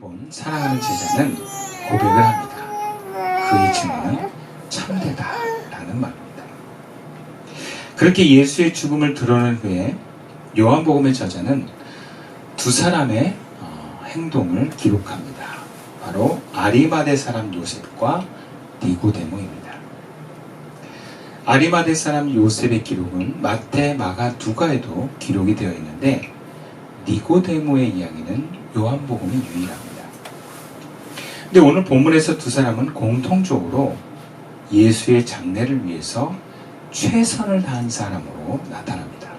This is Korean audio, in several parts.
본 사랑하는 제자는 고백을 합니다. 그의 증언은 참되다 라는 말입니다. 그렇게 예수의 죽음을 드러낸 후에 요한복음의 저자는 두 사람의 행동을 기록합니다. 바로 아리마대 사람 요셉과 니고데모입니다. 아리마대 사람 요셉의 기록은 마태, 마가, 누가에도 기록이 되어 있는데 니고데모의 이야기는 요한복음이 유일합니다. 근데 오늘 본문에서 두 사람은 공통적으로 예수의 장례를 위해서 최선을 다한 사람으로 나타납니다.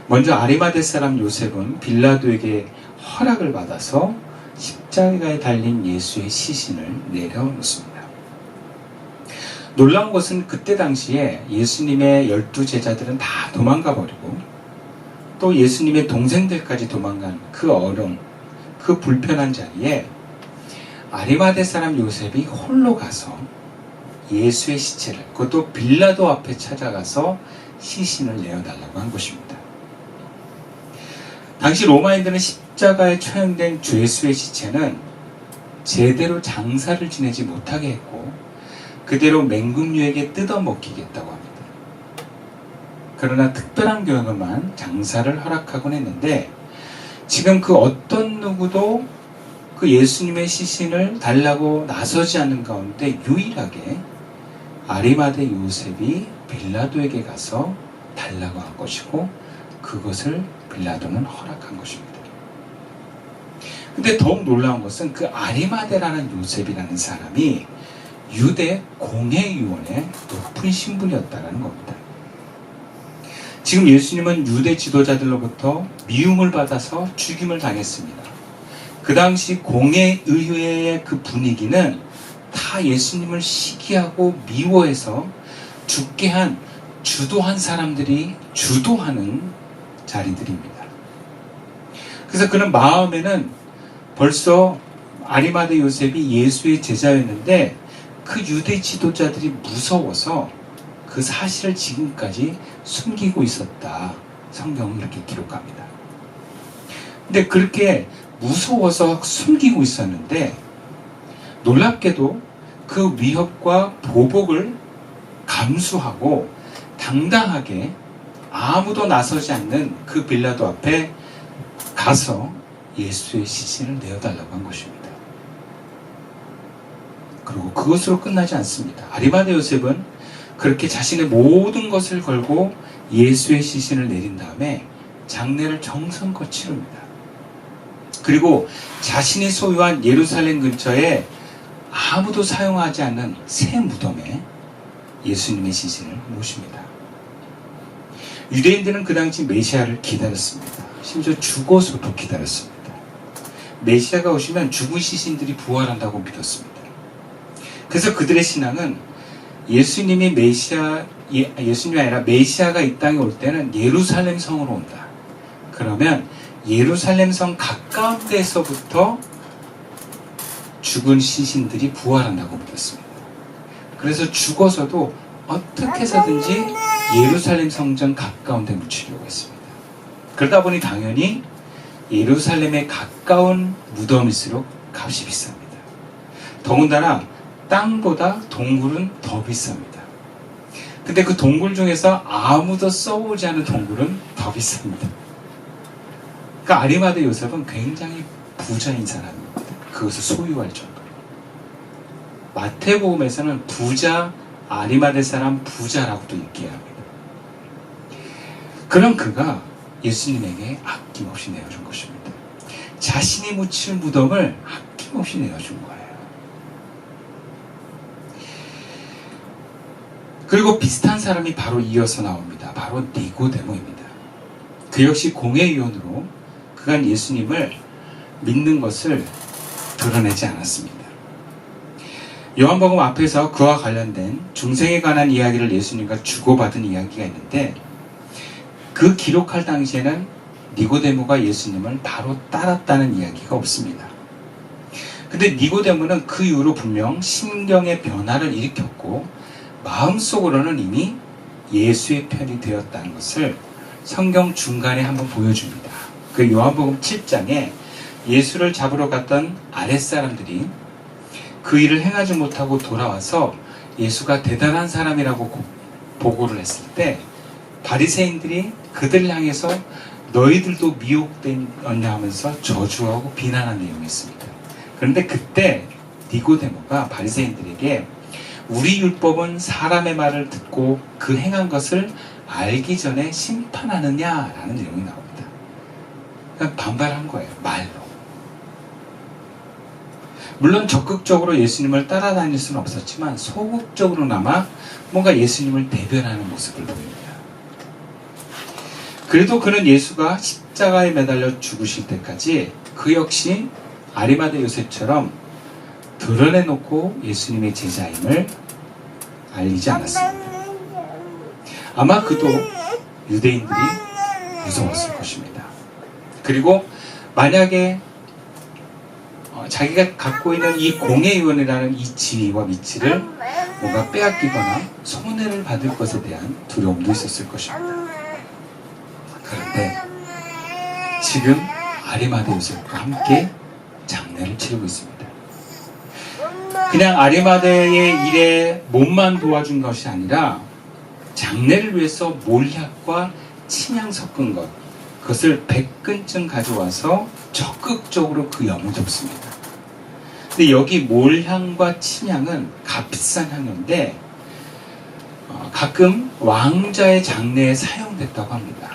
먼저 아리마대 사람 요셉은 빌라도에게 허락을 받아서 십자가에 달린 예수의 시신을 내려놓습니다. 놀라운 것은 그때 당시에 예수님의 12 제자들은 다 도망가 버리고 또 예수님의 동생들까지 도망간 그 어려운, 그 불편한 자리에 아리마대 사람 요셉이 홀로 가서 예수의 시체를, 그것도 빌라도 앞에 찾아가서 시신을 내어달라고 한 것입니다. 당시 로마인들은 십자가에 처형된 주 예수의 시체는 제대로 장사를 지내지 못하게 했고 그대로 맹금류에게 뜯어먹히겠다고 합니다. 그러나 특별한 경우만 장사를 허락하곤 했는데 지금 그 어떤 누구도 그 예수님의 시신을 달라고 나서지 않는 가운데 유일하게 아리마대 요셉이 빌라도에게 가서 달라고 한 것이고 그것을 빌라도는 허락한 것입니다. 근데 더욱 놀라운 것은 그 아리마대라는 요셉이라는 사람이 유대 공회의원의 높은 신분이었다는 겁니다. 지금 예수님은 유대 지도자들로부터 미움을 받아서 죽임을 당했습니다. 그 당시 공회의회의 그 분위기는 다 예수님을 시기하고 미워해서 죽게 한 주도한 사람들이 주도하는 자리들입니다. 그래서 그는 마음에는 벌써 아리마대 요셉이 예수의 제자였는데 그 유대 지도자들이 무서워서 그 사실을 지금까지 숨기고 있었다. 성경은 이렇게 기록합니다. 근데 그렇게 무서워서 숨기고 있었는데 놀랍게도 그 위협과 보복을 감수하고 당당하게 아무도 나서지 않는 그 빌라도 앞에 가서 예수의 시신을 내어달라고 한 것입니다. 그리고 그것으로 끝나지 않습니다. 아리마대 요셉은 그렇게 자신의 모든 것을 걸고 예수의 시신을 내린 다음에 장례를 정성껏 치릅니다. 그리고 자신이 소유한 예루살렘 근처에 아무도 사용하지 않는 새 무덤에 예수님의 시신을 모십니다. 유대인들은 그 당시 메시아를 기다렸습니다. 심지어 죽어서도 기다렸습니다. 메시아가 오시면 죽은 시신들이 부활한다고 믿었습니다. 그래서 그들의 신앙은 예수님이 예수님이 아니라 메시아가 이 땅에 올 때는 예루살렘 성으로 온다. 그러면 예루살렘 성 가까운 데서부터 죽은 시신들이 부활한다고 믿었습니다. 그래서 죽어서도 어떻게 해서든지 예루살렘 성전 가까운 데 묻히려고 했습니다. 그러다 보니 당연히 예루살렘에 가까운 무덤일수록 값이 비쌉니다. 더군다나 땅보다 동굴은 더 비쌉니다. 근데 그 동굴 중에서 아무도 써보지 않은 동굴은 더 비쌉니다. 그러니까 아리마대 요셉은 굉장히 부자인 사람입니다. 그것을 소유할 정도로. 마태복음에서는 부자, 아리마대 사람 부자라고도 얘기합니다. 그런 그가 예수님에게 아낌없이 내어준 것입니다. 자신이 묻힐 무덤을 아낌없이 내어준 거예요. 그리고 비슷한 사람이 바로 이어서 나옵니다. 바로 니고데모입니다. 그 역시 공회의원으로 그간 예수님을 믿는 것을 드러내지 않았습니다. 요한복음 앞에서 그와 관련된 중생에 관한 이야기를 예수님과 주고받은 이야기가 있는데 그 기록할 당시에는 니고데모가 예수님을 바로 따랐다는 이야기가 없습니다. 근데 니고데모는 그 이후로 분명 심경의 변화를 일으켰고 마음속으로는 이미 예수의 편이 되었다는 것을 성경 중간에 한번 보여줍니다. 그 요한복음 7장에 예수를 잡으러 갔던 아랫사람들이 그 일을 행하지 못하고 돌아와서 예수가 대단한 사람이라고 보고를 했을 때 바리새인들이 그들을 향해서 너희들도 미혹되었냐 하면서 저주하고 비난한 내용이 있습니다. 그런데 그때 니고데모가 바리새인들에게 우리 율법은 사람의 말을 듣고 그 행한 것을 알기 전에 심판하느냐라는 내용이 나옵니다. 그냥 반발한 거예요. 말로. 물론 적극적으로 예수님을 따라다닐 수는 없었지만 소극적으로나마 뭔가 예수님을 대변하는 모습을 보입니다. 그래도 그는 예수가 십자가에 매달려 죽으실 때까지 그 역시 아리마대 요셉처럼 드러내놓고 예수님의 제자임을 알리지 않았습니다. 아마 그도 유대인들이 무서웠을 것입니다. 그리고 만약에 자기가 갖고 있는 이 공회의원이라는 이 지위와 위치를 뭔가 빼앗기거나 손해를 받을 것에 대한 두려움도 있었을 것입니다. 그런데 지금 아리마대 요셉과 함께 장례를 치르고 있습니다. 그냥 아리마대의 일에 몸만 도와준 것이 아니라 장례를 위해서 몰약과 침향 섞은 것, 그것을 100근쯤 가져와서 적극적으로 그 염을 줬습니다. 근데 여기 몰향과 침향은 값비싼 향료인데 가끔 왕자의 장례에 사용됐다고 합니다.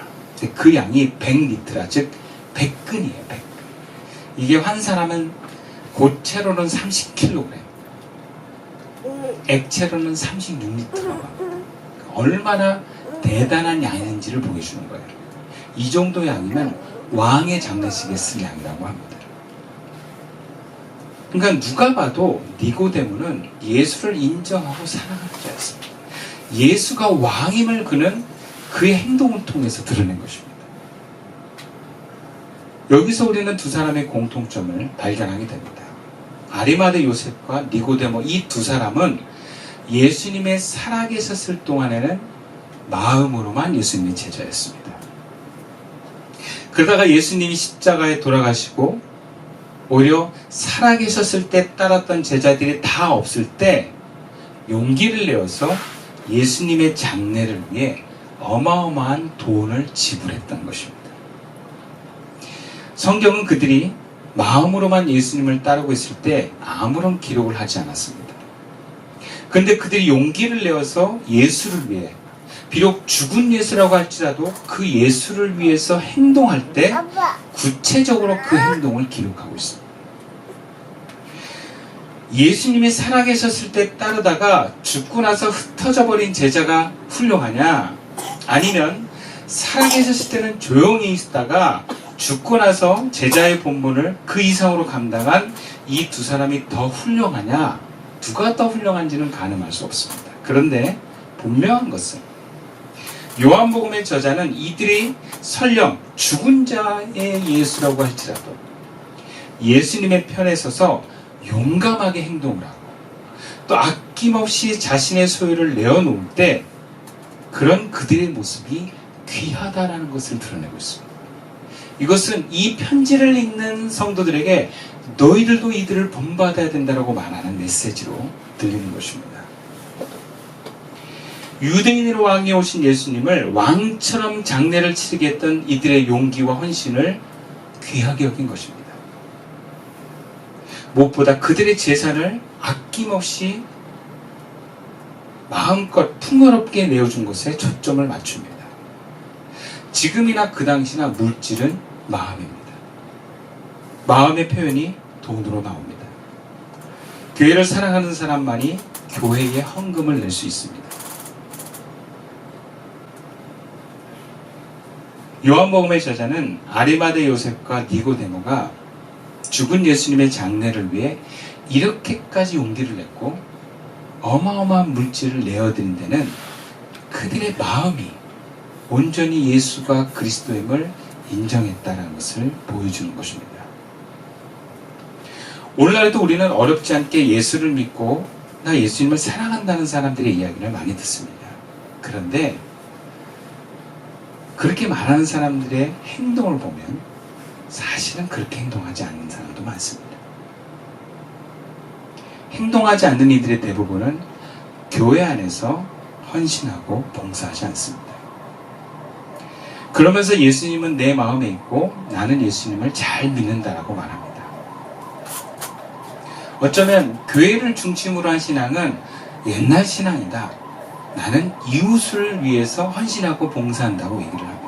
그 양이 100리트라, 즉 100근이에요. 100근. 이게 환산하면 고체로는 30kg, 액체로는 36리터라고 합니다. 얼마나 대단한 양인지를 보여주는 거예요. 이 정도 양이면 왕의 장례식에 쓸 양이라고 합니다. 그러니까 누가 봐도 니고데모는 예수를 인정하고 사랑하는 자였습니다. 예수가 왕임을 그는 그의 행동을 통해서 드러낸 것입니다. 여기서 우리는 두 사람의 공통점을 발견하게 됩니다. 아리마대 요셉과 니고데모, 이 두 사람은 예수님의 살아계셨을 동안에는 마음으로만 예수님의 제자였습니다. 그러다가 예수님이 십자가에 돌아가시고 오히려 살아계셨을 때 따랐던 제자들이 다 없을 때 용기를 내어서 예수님의 장례를 위해 어마어마한 돈을 지불했던 것입니다. 성경은 그들이 마음으로만 예수님을 따르고 있을 때 아무런 기록을 하지 않았습니다. 그런데 그들이 용기를 내어서 예수를 위해, 비록 죽은 예수라고 할지라도 그 예수를 위해서 행동할 때 구체적으로 그 행동을 기록하고 있습니다. 예수님이 살아계셨을 때 따르다가 죽고 나서 흩어져 버린 제자가 훌륭하냐? 아니면 살아계셨을 때는 조용히 있다가 죽고 나서 제자의 본분을 그 이상으로 감당한 이 두 사람이 더 훌륭하냐? 누가 더 훌륭한지는 가늠할 수 없습니다. 그런데 분명한 것은 요한복음의 저자는 이들이 설령 죽은 자의 예수라고 할지라도 예수님의 편에 서서 용감하게 행동을 하고 또 아낌없이 자신의 소유를 내어놓을 때 그런 그들의 모습이 귀하다라는 것을 드러내고 있습니다. 이것은 이 편지를 읽는 성도들에게 너희들도 이들을 본받아야 된다고 말하는 메시지로 들리는 것입니다. 유대인으로 왕에 오신 예수님을 왕처럼 장례를 치르게 했던 이들의 용기와 헌신을 귀하게 여긴 것입니다. 무엇보다 그들의 재산을 아낌없이 마음껏 풍요롭게 내어준 것에 초점을 맞춥니다. 지금이나 그 당시나 물질은 마음입니다. 마음의 표현이 돈으로 나옵니다. 교회를 사랑하는 사람만이 교회에 헌금을 낼 수 있습니다. 요한복음의 저자는 아리마대 요셉과 니고데모가 죽은 예수님의 장례를 위해 이렇게까지 용기를 냈고 어마어마한 물질을 내어드린 데는 그들의 마음이 온전히 예수가 그리스도임을 인정했다는 것을 보여주는 것입니다. 오늘날에도 우리는 어렵지 않게 예수를 믿고 나 예수님을 사랑한다는 사람들의 이야기를 많이 듣습니다. 그런데 그렇게 말하는 사람들의 행동을 보면 사실은 그렇게 행동하지 않는 사람도 많습니다. 행동하지 않는 이들의 대부분은 교회 안에서 헌신하고 봉사하지 않습니다. 그러면서 예수님은 내 마음에 있고 나는 예수님을 잘 믿는다라고 말합니다. 어쩌면 교회를 중심으로 한 신앙은 옛날 신앙이다. 나는 이웃을 위해서 헌신하고 봉사한다고 얘기를 합니다.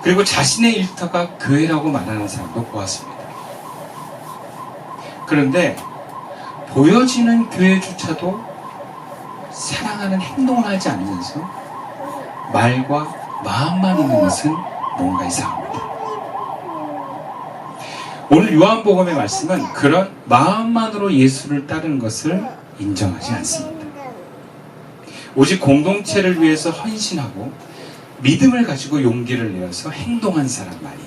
그리고 자신의 일터가 교회라고 말하는 사람도 보았습니다. 그런데 보여지는 교회조차도 사랑하는 행동을 하지 않으면서 말과 마음만 있는 것은 뭔가 이상합니다. 오늘 요한복음의 말씀은 그런 마음만으로 예수를 따르는 것을 인정하지 않습니다. 오직 공동체를 위해서 헌신하고 믿음을 가지고 용기를 내어서 행동한 사람만이,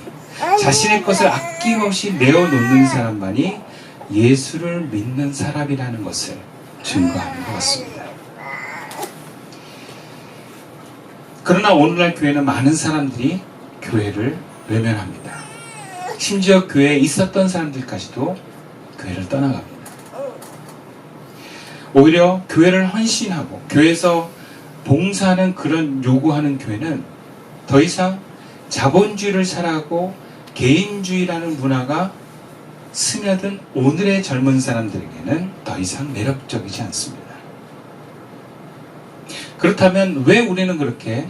자신의 것을 아낌없이 내어놓는 사람만이 예수를 믿는 사람이라는 것을 증거하는 것 같습니다. 그러나 오늘날 교회는 많은 사람들이 교회를 외면합니다. 심지어 교회에 있었던 사람들까지도 교회를 떠나갑니다. 오히려 교회를 헌신하고 교회에서 봉사하는 그런 요구하는 교회는 더 이상 자본주의를 살아가고 개인주의라는 문화가 스며든 오늘의 젊은 사람들에게는 더 이상 매력적이지 않습니다. 그렇다면 왜 우리는 그렇게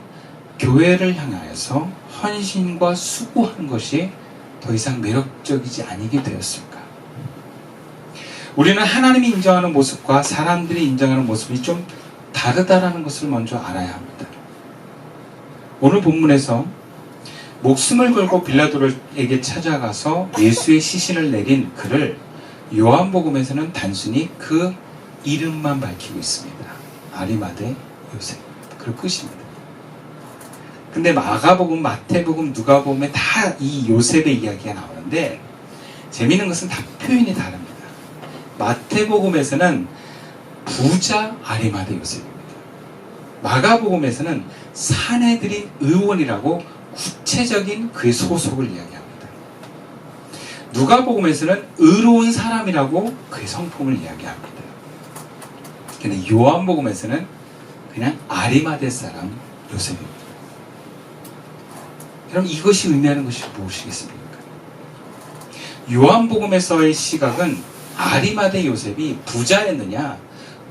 교회를 향하여서 헌신과 수고하는 것이 더 이상 매력적이지 아니게 되었을까? 우리는 하나님이 인정하는 모습과 사람들이 인정하는 모습이 좀 다르다라는 것을 먼저 알아야 합니다. 오늘 본문에서 목숨을 걸고 빌라도에게 찾아가서 예수의 시신을 내린 그를 요한복음에서는 단순히 그 이름만 밝히고 있습니다. 아리마대 요셉. 그리고 끝입니다. 근데 마가복음, 마태복음, 누가복음에 다 이 요셉의 이야기가 나오는데 재미있는 것은 다 표현이 다릅니다. 마태복음에서는 부자 아리마대 요셉입니다. 마가복음에서는 사내들인 의원이라고 구체적인 그의 소속을 이야기합니다. 누가복음에서는 의로운 사람이라고 그의 성품을 이야기합니다. 근데 요한복음에서는 그냥 아리마대 사람 요셉입니다. 그럼 이것이 의미하는 것이 무엇이겠습니까? 요한복음에서의 시각은 아리마대 요셉이 부자였느냐,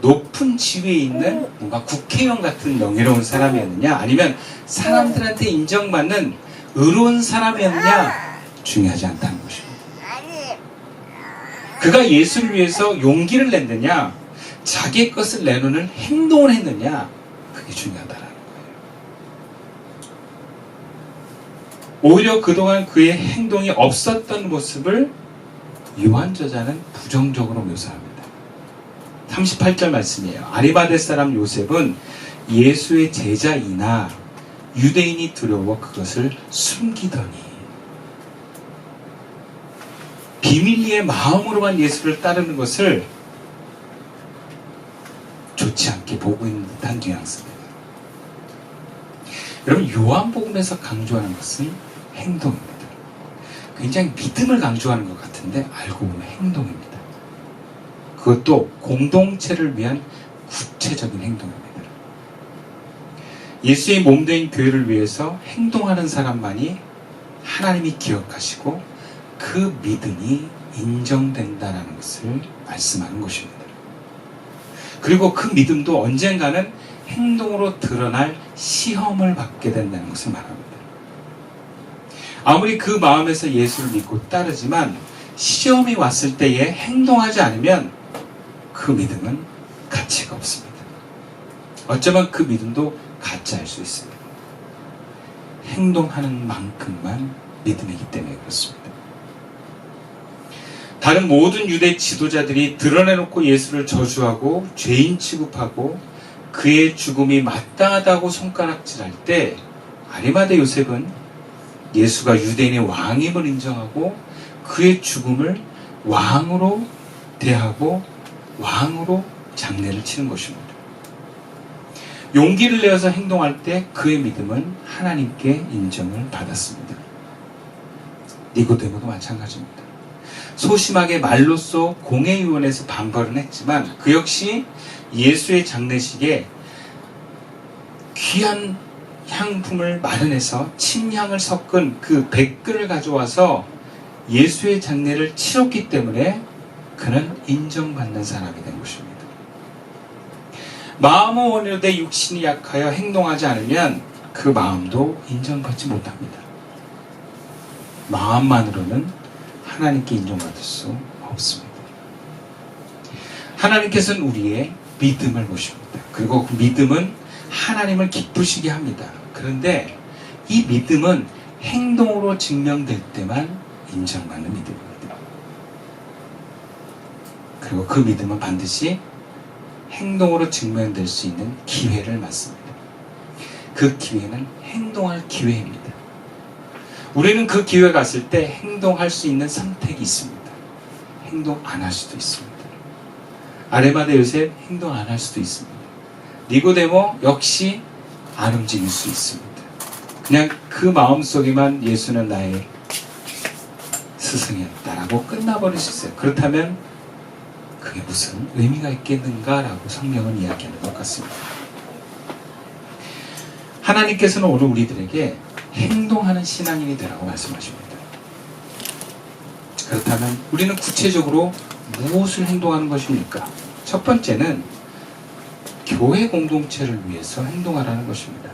높은 지위에 있는 뭔가 국회의원 같은 명예로운 사람이었느냐, 아니면 사람들한테 인정받는 의로운 사람이었느냐 중요하지 않다는 것입니다. 그가 예수를 위해서 용기를 냈느냐, 자기의 것을 내놓는 행동을 했느냐, 그게 중요하다라는 거예요. 오히려 그동안 그의 행동이 없었던 모습을 요한 저자는 부정적으로 묘사합니다. 38절 말씀이에요. 아리마대 사람 요셉은 예수의 제자이나 유대인이 두려워 그것을 숨기더니, 비밀리에 마음으로만 예수를 따르는 것을 좋지 않게 보고 있는 듯한 뉘앙스입니다. 여러분, 요한복음에서 강조하는 것은 행동입니다. 굉장히 믿음을 강조하는 것 같은데 알고 보면 행동입니다. 그것도 공동체를 위한 구체적인 행동입니다. 예수의 몸된 교회를 위해서 행동하는 사람만이 하나님이 기억하시고 그 믿음이 인정된다는 것을 말씀하는 것입니다. 그리고 그 믿음도 언젠가는 행동으로 드러날 시험을 받게 된다는 것을 말합니다. 아무리 그 마음에서 예수를 믿고 따르지만 시험이 왔을 때에 행동하지 않으면 그 믿음은 가치가 없습니다. 어쩌면 그 믿음도 가짜일 수 있습니다. 행동하는 만큼만 믿음이기 때문에 그렇습니다. 다른 모든 유대 지도자들이 드러내놓고 예수를 저주하고 죄인 취급하고 그의 죽음이 마땅하다고 손가락질할 때 아리마대 요셉은 예수가 유대인의 왕임을 인정하고 그의 죽음을 왕으로 대하고 왕으로 장례를 치른 것입니다. 용기를 내어서 행동할 때 그의 믿음은 하나님께 인정을 받았습니다. 니고데모도 마찬가지입니다. 소심하게 말로써 공회의원에서 반발은 했지만 그 역시 예수의 장례식에 귀한 향품을 마련해서 침향을 섞은 그 100근을 가져와서 예수의 장례를 치렀기 때문에 그는 인정받는 사람이 된 것입니다. 마음은 원효되 육신이 약하여 행동하지 않으면 그 마음도 인정받지 못합니다. 마음만으로는 하나님께 인정받을 수 없습니다. 하나님께서는 우리의 믿음을 보십니다. 그리고 그 믿음은 하나님을 기쁘시게 합니다. 그런데 이 믿음은 행동으로 증명될 때만 인정받는 믿음입니다. 그리고 그 믿음은 반드시 행동으로 증명될 수 있는 기회를 맞습니다. 그 기회는 행동할 기회입니다. 우리는 그 기회가 갔을 때 행동할 수 있는 선택이 있습니다. 행동 안 할 수도 있습니다. 아레마다 요셉 행동 안 할 수도 있습니다. 니고데모 역시 안 움직일 수 있습니다. 그냥 그 마음속에만 예수는 나의 스승이었다라고 끝나버릴 수 있어요. 그렇다면 그게 무슨 의미가 있겠는가라고 성경은 이야기하는 것 같습니다. 하나님께서는 오늘 우리들에게 행동하는 신앙인이 되라고 말씀하십니다. 그렇다면 우리는 구체적으로 무엇을 행동하는 것입니까? 첫 번째는 교회 공동체를 위해서 행동하라는 것입니다.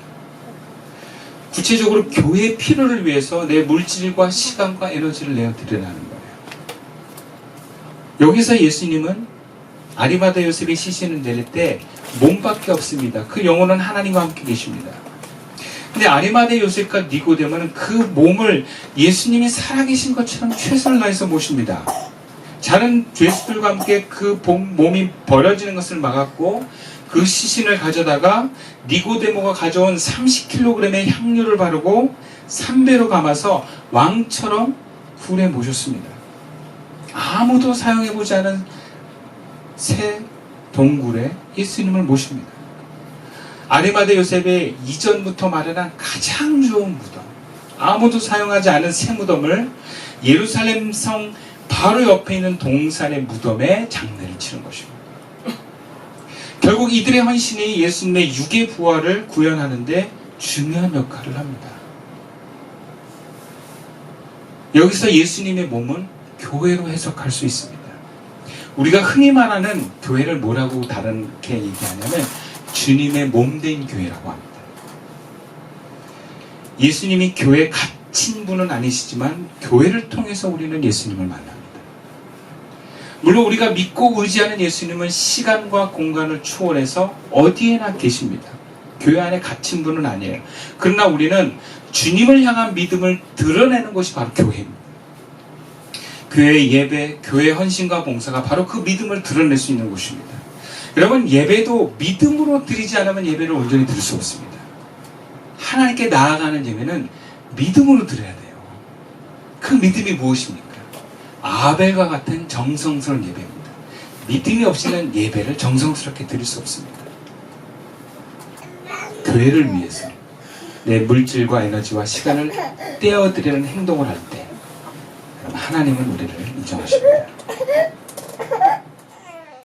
구체적으로 교회의 필요를 위해서 내 물질과 시간과 에너지를 내어드리라는 거예요. 여기서 예수님은 아리마다 요셉의 시신을 내릴 때 몸밖에 없습니다. 그 영혼은 하나님과 함께 계십니다. 근데 아리마다 요셉과 니고데모는 그 몸을 예수님이 살아계신 것처럼 최선을 다해서 모십니다. 다른 죄수들과 함께 그 몸이 버려지는 것을 막았고 그 시신을 가져다가 니고데모가 가져온 30kg의 향료를 바르고 3배로 감아서 왕처럼 굴에 모셨습니다. 아무도 사용해보지 않은 새 동굴에 예수님을 모십니다. 아리마다 요셉의 이전부터 마련한 가장 좋은 무덤, 아무도 사용하지 않은 새 무덤을 예루살렘 성 바로 옆에 있는 동산의 무덤에 장례를 치른 것입니다. 결국 이들의 헌신이 예수님의 육의 부활을 구현하는데 중요한 역할을 합니다. 여기서 예수님의 몸은 교회로 해석할 수 있습니다. 우리가 흔히 말하는 교회를 뭐라고 다르게 얘기하냐면 주님의 몸된 교회라고 합니다. 예수님이 교회에 갇힌 분은 아니시지만 교회를 통해서 우리는 예수님을 만납니다. 물론 우리가 믿고 의지하는 예수님은 시간과 공간을 초월해서 어디에나 계십니다. 교회 안에 갇힌 분은 아니에요. 그러나 우리는 주님을 향한 믿음을 드러내는 것이 바로 교회입니다. 교회의 예배, 교회의 헌신과 봉사가 바로 그 믿음을 드러낼 수 있는 곳입니다. 여러분, 예배도 믿음으로 드리지 않으면 예배를 온전히 드릴 수 없습니다. 하나님께 나아가는 예배는 믿음으로 드려야 돼요. 그 믿음이 무엇입니까? 아벨과 같은 정성스러운 예배입니다. 믿음이 없이는 예배를 정성스럽게 드릴 수 없습니다. 교회를 위해서 내 물질과 에너지와 시간을 떼어드리는 행동을 할 때 하나님은 우리를 인정하십니다.